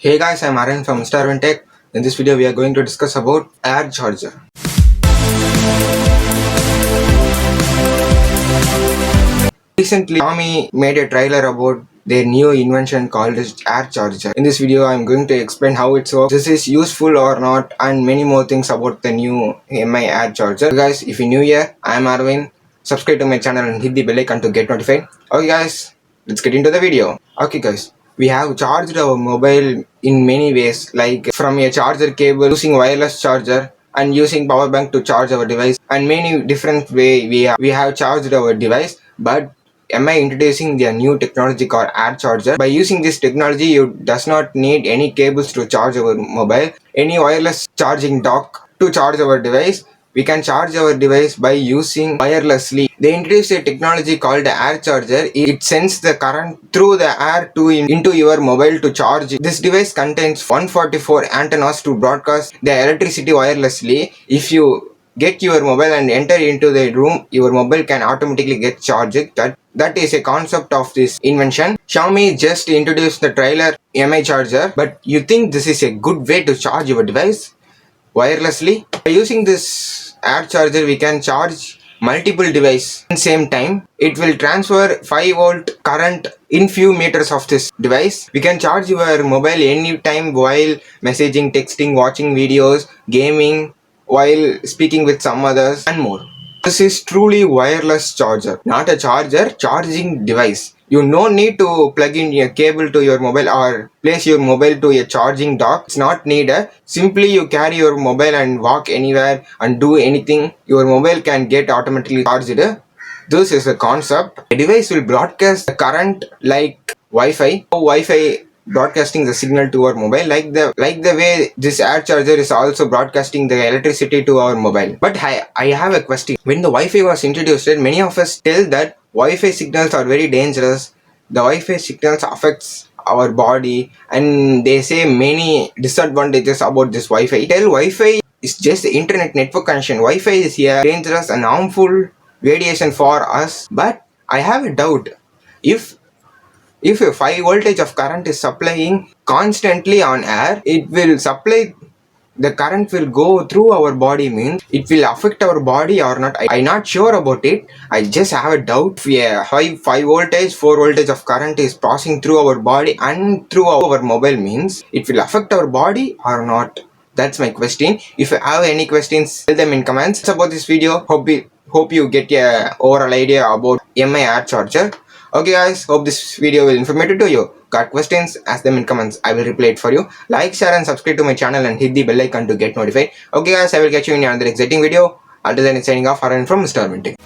Hey guys, I'm Aaron from Tech. In this video, we are going to discuss about air charger. Recently, Xiaomi made a trailer about their new invention called as air charger. In this video, I'm going to explain how it works, this is useful or not, and many more things about the new MI air charger. So guys, if you're new here, I'm Arvin. Subscribe to my channel and hit the bell icon to get notified. Okay guys, let's get into the video. Okay guys, we have charged our mobile in many ways, like from a charger cable, using wireless charger, and using power bank to charge our device, and many different way we have charged our device. But am I introducing the new technology called air charger? By using this technology, you does not need any cables to charge our mobile, any wireless charging dock to charge our device. We can charge our device by using wirelessly. They introduced a technology called air charger. It sends the current through the air into your mobile to charge. This device contains 144 antennas to broadcast the electricity wirelessly. If you get your mobile and enter into the room, your mobile can automatically get charged. That is a concept of this invention. Xiaomi just introduced the trailer MI charger, but you think this is a good way to charge your device wirelessly? By using this air charger, we can charge multiple devices at the same time. It will transfer 5 volt current in few meters of this device. We can charge your mobile anytime while messaging, texting, watching videos, gaming, while speaking with some others, and more. This is truly wireless charger, not a charger, charging device. You no need to plug in a cable to your mobile or place your mobile to a charging dock. It's not needed. Simply you carry your mobile and walk anywhere and do anything. Your mobile can get automatically charged. This is a concept. A device will broadcast the current like Wi-Fi. Wi-Fi broadcasting the signal to our mobile, like the way this air charger is also broadcasting the electricity to our mobile. But I have a question. When the Wi-Fi was introduced, many of us tell that Wi-Fi signals are very dangerous. The Wi-Fi signals affects our body, and they say many disadvantages about this Wi-Fi. Tell Wi-Fi is just the internet network connection. Wi-Fi is here dangerous and harmful radiation for us. But I have a doubt. If a 5 voltage of current is supplying constantly on air, it will supply, the current will go through our body, means it will affect our body or not. I'm not sure about it. I just have a doubt. If a high 5 voltage, 4 voltage of current is passing through our body and through our mobile, means it will affect our body or not. That's my question. If you have any questions, tell them in comments. That's about this video. Hope you get a overall idea about MI air charger. Okay guys, hope this video will informative to you. Got questions? Ask them in comments. I will reply it for you. Like, share and subscribe to my channel and hit the bell icon to get notified. Okay guys, I will catch you in another exciting video. Until then, it's signing off. Aaron from Tech.